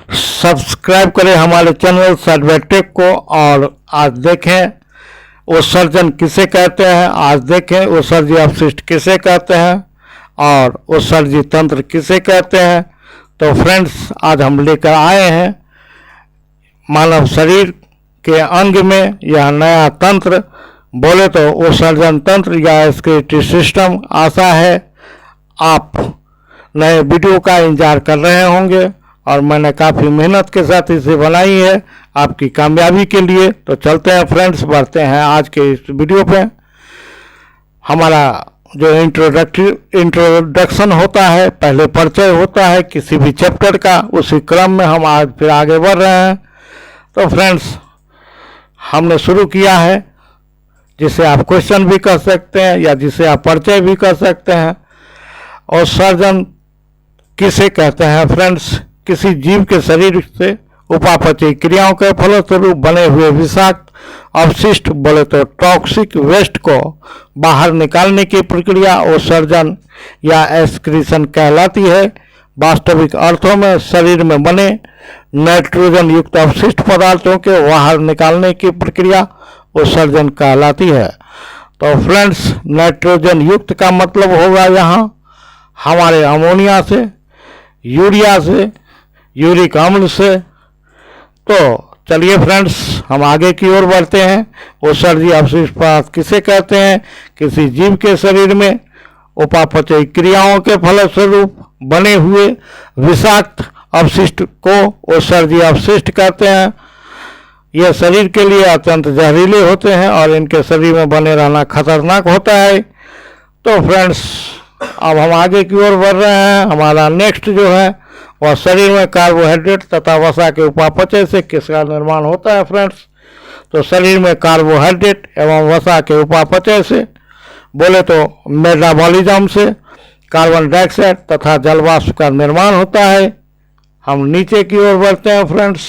Subscribe करें हमारे channel सर्वेटेक को। और आज देखें उत्सर्जन किसे कहते हैं, आज देखें उत्सर्जी अपशिष्ट किसे कहते हैं और उत्सर्जी तंत्र किसे कहते हैं। तो फ्रेंड्स, आज हम लेकर आए हैं मानव शरीर के अंग में यह नया तंत्र, बोले तो उत्सर्जन तंत्र या एक्सक्रीटरी सिस्टम। आशा है आप नए वीडियो का इंतजार कर रहे होंगे और मैंने काफ़ी मेहनत के साथ इसे बनाई है आपकी कामयाबी के लिए। तो चलते हैं फ्रेंड्स, बढ़ते हैं आज के इस वीडियो पे। हमारा जो इंट्रोडक्शन होता है, पहले परिचय होता है किसी भी चैप्टर का, उसी क्रम में हम आज फिर आगे बढ़ रहे हैं। तो फ्रेंड्स, हमने शुरू किया है जिसे आप क्वेश्चन भी कर सकते हैं या जिसे आप परिचय भी कर सकते हैं। उत्सर्जन किसे कहते हैं फ्रेंड्स? किसी जीव के शरीर से उपापचयी क्रियाओं के फलस्वरूप बने हुए विषाक्त अवशिष्ट, बोले तो टॉक्सिक वेस्ट को बाहर निकालने की प्रक्रिया उत्सर्जन या एक्सक्रीशन कहलाती है। वास्तविक अर्थों में शरीर में बने नाइट्रोजन युक्त अवशिष्ट पदार्थों के बाहर निकालने की प्रक्रिया उत्सर्जन कहलाती है। तो फ्रेंड्स, नाइट्रोजन युक्त का मतलब होगा यहाँ हमारे अमोनिया से, यूरिया से, यूरिक अम्ल से। तो चलिए फ्रेंड्स, हम आगे की ओर बढ़ते हैं। उत्सर्जी अपशिष्ट पदार्थ किसे कहते हैं? किसी जीव के शरीर में उपापचयी क्रियाओं के फलस्वरूप बने हुए विषाक्त अवशिष्ट को उत्सर्जी अपशिष्ट कहते हैं। यह शरीर के लिए अत्यंत जहरीले होते हैं और इनके शरीर में बने रहना खतरनाक होता है। तो फ्रेंड्स, अब हम आगे की ओर बढ़ रहे हैं। हमारा नेक्स्ट जो है वह शरीर में कार्बोहाइड्रेट तथा वसा के उपापचय से किसका निर्माण होता है फ्रेंड्स? तो शरीर में कार्बोहाइड्रेट एवं वसा के उपापचय से, बोले तो मेटाबॉलिज्म से कार्बन डाइऑक्साइड तथा जलवाष्प का निर्माण होता है। हम नीचे की ओर बढ़ते हैं फ्रेंड्स।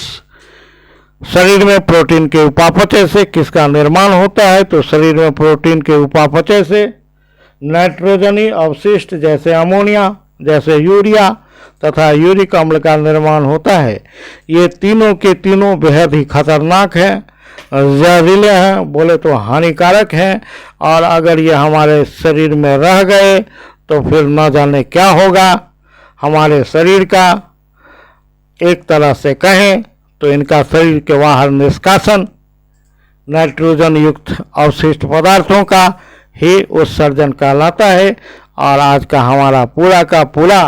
शरीर में प्रोटीन के उपापचय से किसका निर्माण होता है? तो शरीर में प्रोटीन के उपापचय से नाइट्रोजनी अवशिष्ट जैसे अमोनिया, जैसे यूरिया तथा यूरिक अम्ल का निर्माण होता है। ये तीनों के तीनों बेहद ही खतरनाक हैं, जहरीले हैं, बोले तो हानिकारक हैं। और अगर ये हमारे शरीर में रह गए तो फिर न जाने क्या होगा हमारे शरीर का। एक तरह से कहें तो इनका शरीर के बाहर निष्कासन नाइट्रोजन युक्त अवशिष्ट पदार्थों का ही उत्सर्जन कहलाता है। और आज का हमारा पूरा का पूरा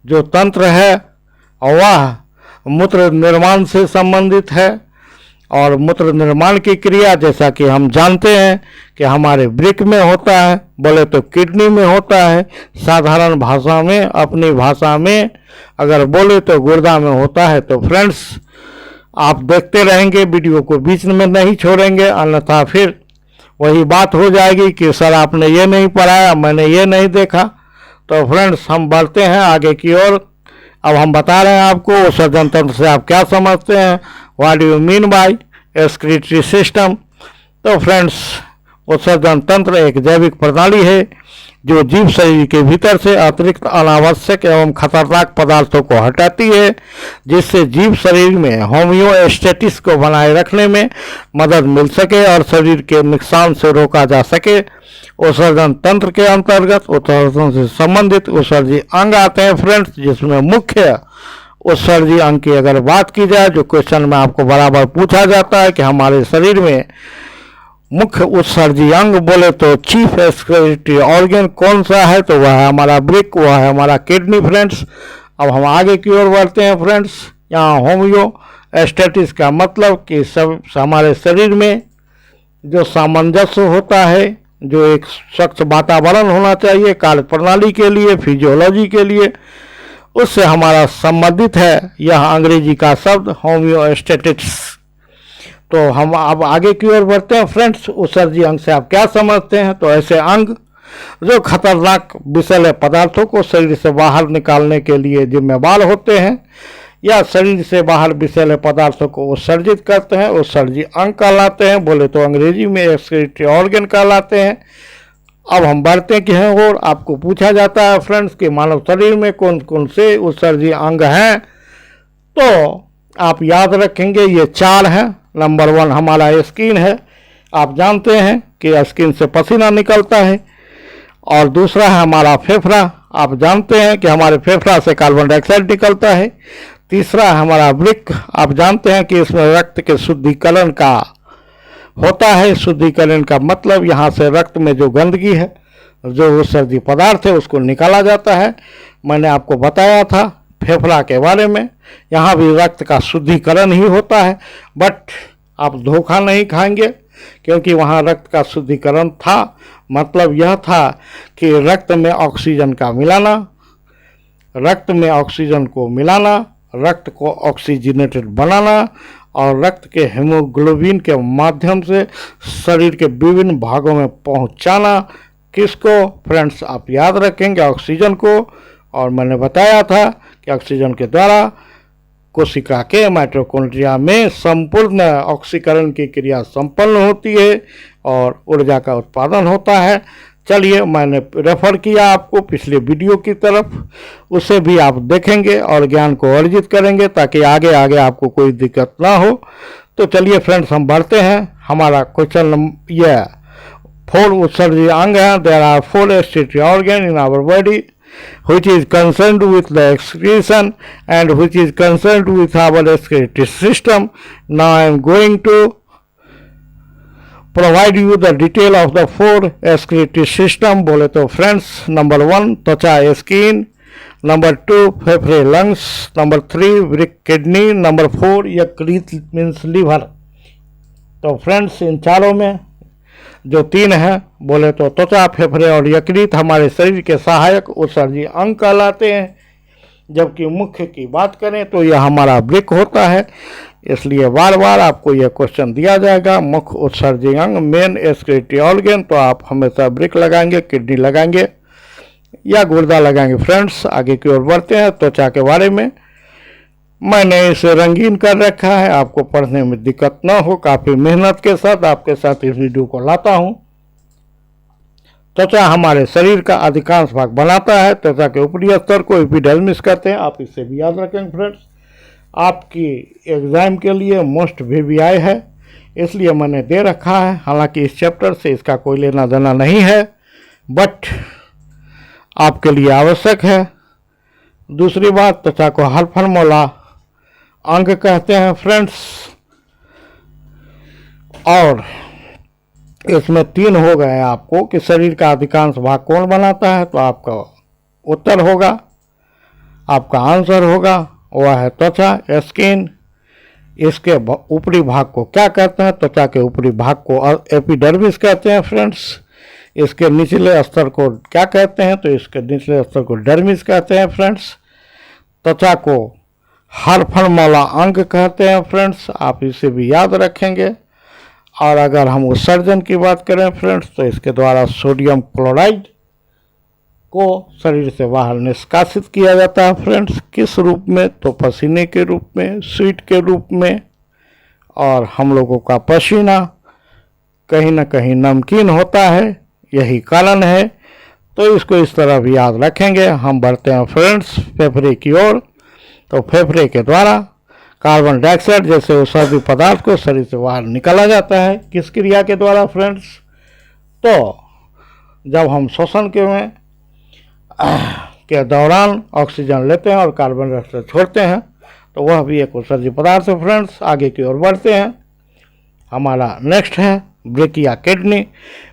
जो तंत्र है वह मूत्र निर्माण से संबंधित है। और मूत्र निर्माण की क्रिया जैसा कि हम जानते हैं कि हमारे वृक्क में होता है, बोले तो किडनी में होता है, साधारण भाषा में, अपनी भाषा में अगर बोले तो गुर्दा में होता है। तो फ्रेंड्स, आप देखते रहेंगे, वीडियो को बीच में नहीं छोड़ेंगे, अन्यथा फिर वही बात हो जाएगी कि सर आपने ये नहीं पढ़ाया, मैंने ये नहीं देखा। तो फ्रेंड्स, हम बढ़ते हैं आगे की ओर। अब हम बता रहे हैं आपको उत्सर्जन तंत्र से आप क्या समझते हैं, what do you mean by excretory system. तो फ्रेंड्स, उत्सर्जन तंत्र एक जैविक प्रणाली है जो जीव शरीर के भीतर से अतिरिक्त अनावश्यक एवं खतरनाक पदार्थों को हटाती है, जिससे जीव शरीर में होम्योस्टेसिस को बनाए रखने में मदद मिल सके और शरीर के नुकसान से रोका जा सके। उत्सर्जन तंत्र के अंतर्गत उत्सर्जन से संबंधित उत्सर्जी अंग आते हैं फ्रेंड्स, जिसमें मुख्य उत्सर्जी अंग की अगर बात की जाए, जो क्वेश्चन में आपको बराबर पूछा जाता है कि हमारे शरीर में मुख्य उत्सर्जी अंग, बोले तो चीफ एक्सक्रीटरी ऑर्गन कौन सा है? तो वह है हमारा वृक्क, वह है हमारा किडनी फ्रेंड्स। अब हम आगे की ओर बढ़ते हैं फ्रेंड्स। यहाँ होम्योस्टेसिस का मतलब कि सब हमारे शरीर में जो सामंजस्य होता है, जो एक स्वच्छ वातावरण होना चाहिए कार्य प्रणाली के लिए, फिजियोलॉजी के लिए, उससे हमारा संबंधित है यह अंग्रेजी का शब्द होम्योस्टेसिस। तो हम अब आगे की ओर बढ़ते हैं फ्रेंड्स। उत्सर्जी अंग से आप क्या समझते हैं? तो ऐसे अंग जो खतरनाक विषैले पदार्थों को शरीर से बाहर निकालने के लिए जिम्मेदार होते हैं या शरीर से बाहर विषैले पदार्थों को उत्सर्जित करते हैं, उत्सर्जी अंग कहलाते हैं, बोले तो अंग्रेजी में एक्सक्रीटरी ऑर्गन कहलाते हैं। अब हम बढ़ते हैं और आपको पूछा जाता है फ्रेंड्स कि मानव शरीर में कौन कौन से उत्सर्जी अंग हैं। तो आप याद रखेंगे ये 4 है। नंबर 1 हमारा स्किन है, आप जानते हैं कि स्किन से पसीना निकलता है। और दूसरा है हमारा फेफड़ा, आप जानते हैं कि हमारे फेफड़ा से कार्बन डाइऑक्साइड निकलता है। तीसरा है हमारा वृक्क, आप जानते हैं कि इसमें रक्त के शुद्धिकरण का होता है। शुद्धिकरण का मतलब यहाँ से रक्त में जो गंदगी है, जो उत्सर्जी पदार्थ है, उसको निकाला जाता है। मैंने आपको बताया था फेफड़ा के बारे में, यहाँ भी रक्त का शुद्धिकरण ही होता है। बट आप धोखा नहीं खाएंगे, क्योंकि वहाँ रक्त का शुद्धिकरण था। मतलब यह था कि रक्त में ऑक्सीजन का मिलाना, रक्त में ऑक्सीजन को मिलाना, रक्त को ऑक्सीजनेटेड बनाना और रक्त के हीमोग्लोबिन के माध्यम से शरीर के विभिन्न भागों में पहुंचाना। किसको फ्रेंड्स? आप याद रखेंगे, ऑक्सीजन को। और मैंने बताया था कि ऑक्सीजन के द्वारा कोशिका के माइटोकॉन्ड्रिया में संपूर्ण ऑक्सीकरण की क्रिया संपन्न होती है और ऊर्जा का उत्पादन होता है। चलिए, मैंने रेफर किया आपको पिछले वीडियो की तरफ, उसे भी आप देखेंगे और ज्ञान को अर्जित करेंगे ताकि आगे आगे आपको कोई दिक्कत ना हो। तो चलिए फ्रेंड्स, हम बढ़ते हैं। हमारा क्वेश्चन नंबर यह 4 उत्सर्जी अंग हैं। There are 4 excretory organ in our body which is concerned with the excretion and which is concerned with our excretory system. Now I am going to provide you the detail of the 4 excretory system. बोले तो friends, number 1 त्वचा skin, number 2 फेफड़े lungs, number 3 वृक्क kidney, number 4 यकृत means liver. तो friends, इन चारों में जो 3 है, बोले तो त्वचा, फेफड़े और यकृत हमारे शरीर के सहायक उत्सर्जी अंग कहलाते हैं। जबकि मुख्य की बात करें तो यह हमारा वृक्क होता है। इसलिए बार बार आपको यह क्वेश्चन दिया जाएगा, मुख्य उत्सर्जी अंग मेन एक्सक्रीटरी ऑर्गन, तो आप हमेशा वृक्क लगाएंगे, किडनी लगाएंगे या गुर्दा लगाएंगे। फ्रेंड्स, आगे की ओर बढ़ते हैं। त्वचा के बारे में मैंने इसे रंगीन कर रखा है, आपको पढ़ने में दिक्कत ना हो, काफ़ी मेहनत के साथ आपके साथ इस वीडियो को लाता हूँ। त्वचा हमारे शरीर का अधिकांश भाग बनाता है। त्वचा के ऊपरी स्तर को एपिडर्मिस कहते हैं, आप इसे भी याद रखेंगे फ्रेंड्स। आपकी एग्जाम के लिए मोस्ट VVI है, इसलिए मैंने दे रखा है। हालांकि इस चैप्टर से इसका कोई लेना देना नहीं है, बट आपके लिए आवश्यक है। दूसरी बात, त्वचा को हल्फनमोला अंग कहते हैं फ्रेंड्स, और इसमें 3 हो गए आपको कि शरीर का अधिकांश भाग कौन बनाता है। तो आपका उत्तर होगा, आपका आंसर होगा वह है त्वचा स्किन। इसके ऊपरी भाग को क्या कहते हैं? त्वचा के ऊपरी भाग को एपिडर्मिस कहते हैं फ्रेंड्स। इसके निचले स्तर को क्या कहते हैं? तो इसके निचले स्तर को डर्मिस कहते हैं फ्रेंड्स। त्वचा को हल्फनमोला अंग कहते हैं फ्रेंड्स, आप इसे भी याद रखेंगे। और अगर हम उत्सर्जन की बात करें फ्रेंड्स, तो इसके द्वारा सोडियम क्लोराइड को शरीर से बाहर निष्कासित किया जाता है फ्रेंड्स। किस रूप में? तो पसीने के रूप में, स्वीट के रूप में। और हम लोगों का पसीना कहीं ना कहीं नमकीन होता है, यही कारण है। तो इसको इस तरह भी याद रखेंगे। हम बढ़ते हैं फ्रेंड्स फेफड़े की ओर। तो फेफड़े के द्वारा कार्बन डाइऑक्साइड जैसे उत्सर्जी पदार्थ को शरीर से बाहर निकाला जाता है। किस क्रिया के द्वारा फ्रेंड्स? तो जब हम श्वसन के दौरान ऑक्सीजन लेते हैं और कार्बन डाइऑक्साइड छोड़ते हैं, तो वह भी एक उत्सर्जी पदार्थ है फ्रेंड्स। आगे की ओर बढ़ते हैं। हमारा नेक्स्ट है ब्रेकिया किडनी।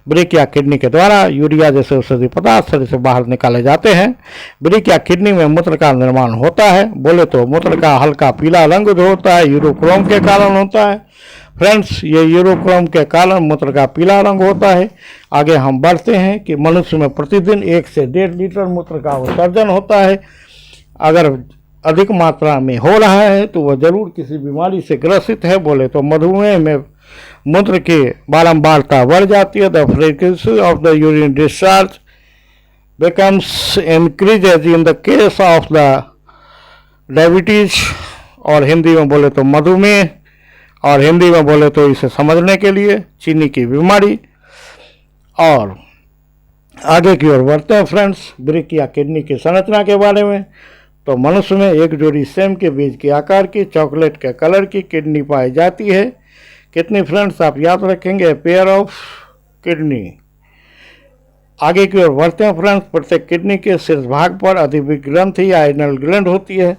ब्रेकिया किडनी के द्वारा यूरिया जैसे औषधि पदार्थ शरीर से बाहर निकाले जाते हैं। ब्रेकिया किडनी में मूत्र का निर्माण होता है। बोले तो मूत्र का हल्का पीला रंग जो होता है यूरोक्रोम के कारण होता है फ्रेंड्स। ये यूरोक्रोम के कारण मूत्र का पीला रंग होता है। आगे हम बढ़ते हैं कि मनुष्य में प्रतिदिन 1 से 1.5 लीटर मूत्र का उत्सर्जन होता है। अगर अधिक मात्रा में हो रहा है तो वह जरूर किसी बीमारी से ग्रसित है। बोले तो मधुमेह में मूत्र की बारंबारता बढ़ जाती है। The frequency of the urine discharge becomes increases in the case of the diabetes, और हिंदी में बोले तो मधुमेह, और हिंदी में बोले तो इसे समझने के लिए चीनी की बीमारी। और आगे की ओर बढ़ते हैं फ्रेंड्स ब्रेकिया किडनी की संरचना के बारे में। तो मनुष्य में एक जोड़ी सेम के बीज के आकार की चॉकलेट के कलर की किडनी पाई जाती है। कितनी फ्रेंड्स आप याद रखेंगे, पेयर ऑफ किडनी। आगे की ओर बढ़ते हैं फ्रेंड्स। प्रत्येक किडनी के शीर्ष भाग पर अधिविक ग्रंथि या एड्रिनल ग्लैंड होती है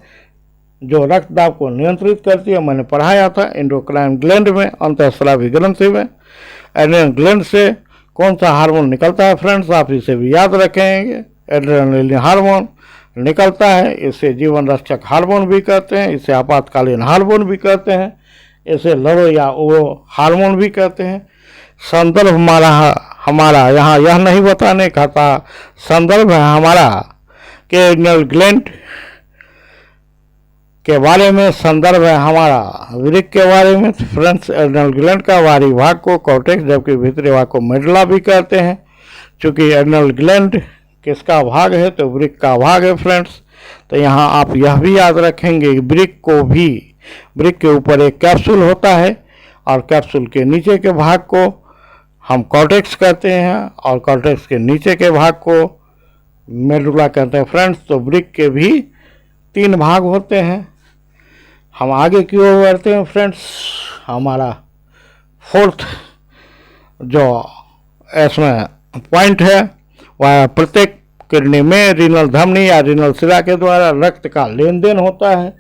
जो रक्त दाब को नियंत्रित करती है। मैंने पढ़ाया था एंडोक्राइन ग्लैंड में, अंतःस्रावी ग्रंथि में। एड्रिनल ग्लैंड से कौन सा हार्मोन निकलता है फ्रेंड्स, आप इसे भी याद रखेंगे। एड्रेनालिन हार्मोन निकलता है, इसे जीवन रक्षक हार्मोन भी कहते हैं, इसे आपातकालीन हार्मोन भी कहते हैं, इसे लड़ो या वो हार्मोन भी कहते हैं। संदर्भ हमारा यहाँ यह नहीं बताने का था, संदर्भ है हमारा कि एड्रिनल ग्लैंड के बारे में, संदर्भ है हमारा वृक्क के बारे में। फ्रेंड्स, एड्रिनल ग्लैंड का बाहरी भाग को कॉर्टेक्स जबकि भीतरी भाग को मेडुला भी कहते हैं। चूँकि एड्रिनल ग्लैंड किसका भाग है, तो वृक्क का भाग है फ्रेंड्स। तो यहाँ आप यह भी याद रखेंगे वृक्क के ऊपर एक कैप्सूल होता है और कैप्सूल के नीचे के भाग को हम कॉर्टेक्स कहते हैं और कॉर्टेक्स के नीचे के भाग को मेडुला कहते हैं फ्रेंड्स। तो वृक्क के भी 3 भाग होते हैं। हम आगे की ओर बढ़ते हैं फ्रेंड्स। हमारा 4th जो इसमें पॉइंट है वह प्रत्येक किडनी में रीनल धमनी या रीनल शिरा के द्वारा रक्त का लेन देन होता है।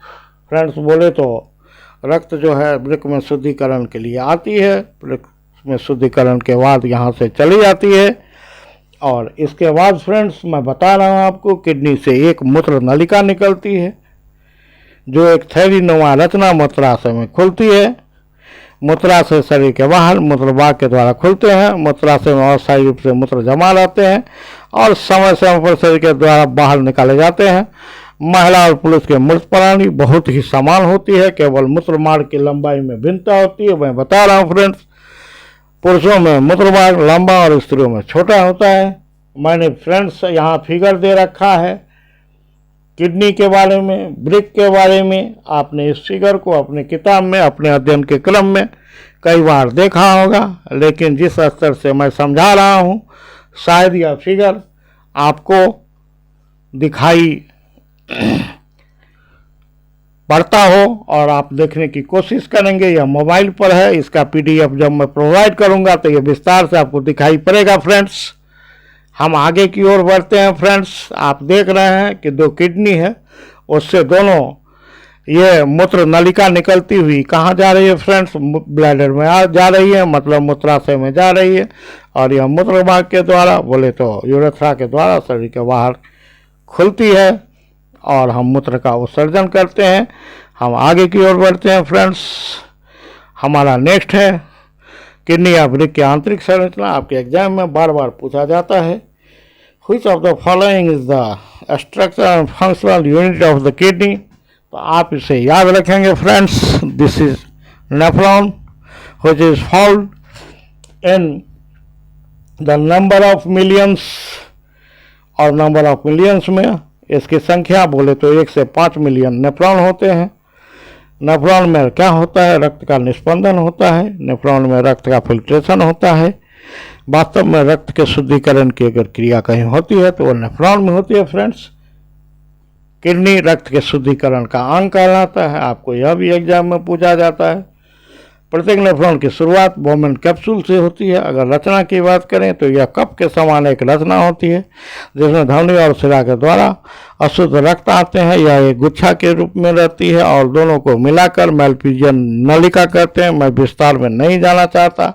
फ्रेंड्स, बोले तो रक्त जो है वृक्क में शुद्धिकरण के लिए आती है, वृक्क में शुद्धिकरण के बाद यहाँ से चली जाती है। और इसके बाद फ्रेंड्स मैं बता रहा हूँ आपको, किडनी से एक मूत्र नलिका निकलती है जो एक थैलीनुमा रचना मूत्राशय में खुलती है। मूत्राशय शरीर के बाहर मूत्रवाग के द्वारा खुलते हैं। मूत्राशय में अस्थायी रूप से मूत्र जमा रहते हैं और समय समय पर शरीर के द्वारा बाहर निकाले जाते हैं। महिला और पुरुष के मूत्र प्रणाली बहुत ही समान होती है, केवल मूत्र मार्ग की लंबाई में भिन्नता होती है। मैं बता रहा हूँ फ्रेंड्स, पुरुषों में मूत्र मार्ग लंबा और स्त्रियों में छोटा होता है। मैंने फ्रेंड्स यहाँ फिगर दे रखा है किडनी के बारे में, वृक्क के बारे में। आपने इस फिगर को अपने किताब में, अपने अध्ययन के क्रम में कई बार देखा होगा, लेकिन जिस स्तर से मैं समझा रहा हूँ शायद यह फिगर आपको दिखाई पड़ता हो और आप देखने की कोशिश करेंगे। यह मोबाइल पर है, इसका PDF जब मैं प्रोवाइड करूँगा तो यह विस्तार से आपको दिखाई पड़ेगा फ्रेंड्स। हम आगे की ओर बढ़ते हैं फ्रेंड्स। आप देख रहे हैं कि 2 किडनी है, उससे दोनों ये मूत्र नलिका निकलती हुई कहाँ जा रही है फ्रेंड्स, ब्लैडर में जा रही है, मतलब मूत्राशय में जा रही है। और यह मूत्र भाग के द्वारा, बोले तो यूरेथ्रा के द्वारा शरीर के बाहर खुलती है और हम मूत्र का उत्सर्जन करते हैं। हम आगे की ओर बढ़ते हैं फ्रेंड्स। हमारा नेक्स्ट है किडनी या वृक्क की आंतरिक संरचना। आपके एग्जाम में बार बार पूछा जाता है, which of the following is the structure and functional unit of the kidney. तो आप इसे याद रखेंगे friends. This is nephron which is found in the number of millions, और नंबर ऑफ मिलियंस में इसकी संख्या बोले तो 1 से 5 मिलियन नेफ्रॉन होते हैं। नेफ्रॉन में क्या होता है, रक्त का निस्पंदन होता है। नेफ्रॉन में रक्त का फिल्ट्रेशन होता है। वास्तव में रक्त के शुद्धिकरण की अगर क्रिया कहीं होती है तो वो नेफ्रॉन में होती है फ्रेंड्स। किडनी रक्त के शुद्धिकरण का अंग कहलाता है। आपको यह भी एग्जाम में पूछा जाता है। प्रत्येक नेफ्रॉन की शुरुआत बोमेन कैप्सूल से होती है। अगर रचना की बात करें तो यह कप के समान एक रचना होती है जिसमें धमनी और शिरा के द्वारा अशुद्ध रक्त आते हैं। यह एक गुच्छा के रूप में रहती है और दोनों को मिलाकर मैलपीजियन नलिका कहते हैं। मैं विस्तार में नहीं जाना चाहता,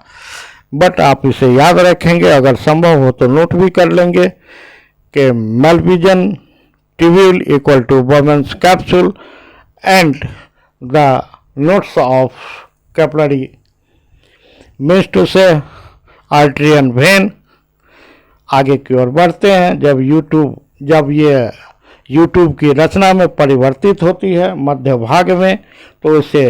बट आप इसे याद रखेंगे, अगर संभव हो तो नोट भी कर लेंगे कि Malpighian tubule equal to Bowman's capsule and the knots of capillary means to say artery and vein. आगे की ओर बढ़ते हैं। जब ये यूट्यूब की रचना में परिवर्तित होती है मध्य भाग में, तो इसे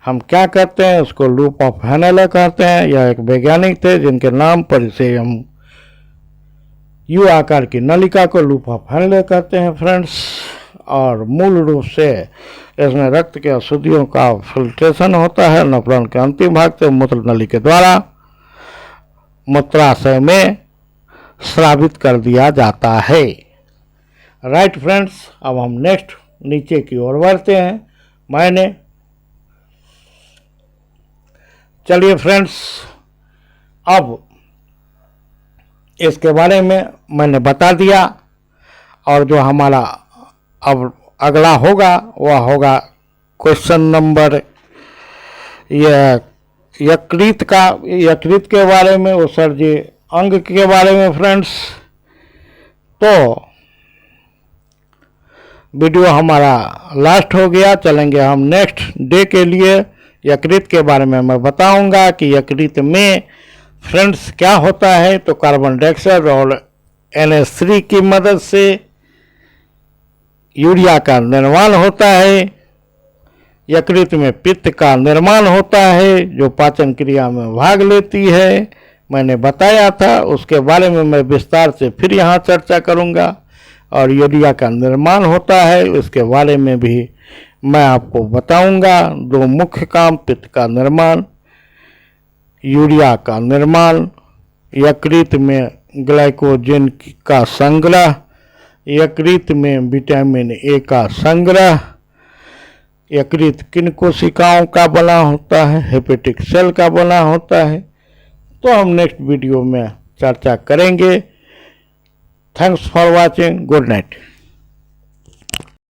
हम क्या कहते हैं, उसको लूप ऑफ हेनेले कहते हैं। यह एक वैज्ञानिक थे जिनके नाम पर इसे हम यू आकार की नलिका को लूप ऑफ हेनेले कहते हैं फ्रेंड्स। और मूल रूप से इसमें रक्त के अशुद्धियों का फिल्ट्रेशन होता है नेफ्रॉन के अंतिम भाग से मूत्र नली के द्वारा मूत्राशय में स्रावित कर दिया जाता है। राइट फ्रेंड्स, अब हम नेक्स्ट नीचे की ओर बढ़ते हैं। चलिए फ्रेंड्स, अब इसके बारे में मैंने बता दिया, और जो हमारा अब अगला होगा वह होगा क्वेश्चन नंबर यकृत के बारे में, वो सर जी अंग के बारे में फ्रेंड्स। तो वीडियो हमारा लास्ट हो गया, चलेंगे हम नेक्स्ट डे के लिए। यकृत के बारे में मैं बताऊंगा कि यकृत में फ्रेंड्स क्या होता है। तो कार्बन डाइऑक्साइड और NH3 की मदद से यूरिया का निर्माण होता है। यकृत में पित्त का निर्माण होता है, जो पाचन क्रिया में भाग लेती है। मैंने बताया था, उसके बारे में मैं विस्तार से फिर यहाँ चर्चा करूँगा। और यूरिया का निर्माण होता है, उसके बारे में भी मैं आपको बताऊंगा। दो मुख्य काम, पित्त का निर्माण, यूरिया का निर्माण, यकृत में ग्लाइकोजन का संग्रह, यकृत में विटामिन ए का संग्रह। यकृत किन कोशिकाओं का बना होता है? हेपेटिक सेल का बना होता है। तो हम नेक्स्ट वीडियो में चर्चा करेंगे। Thanks for watching. Good night.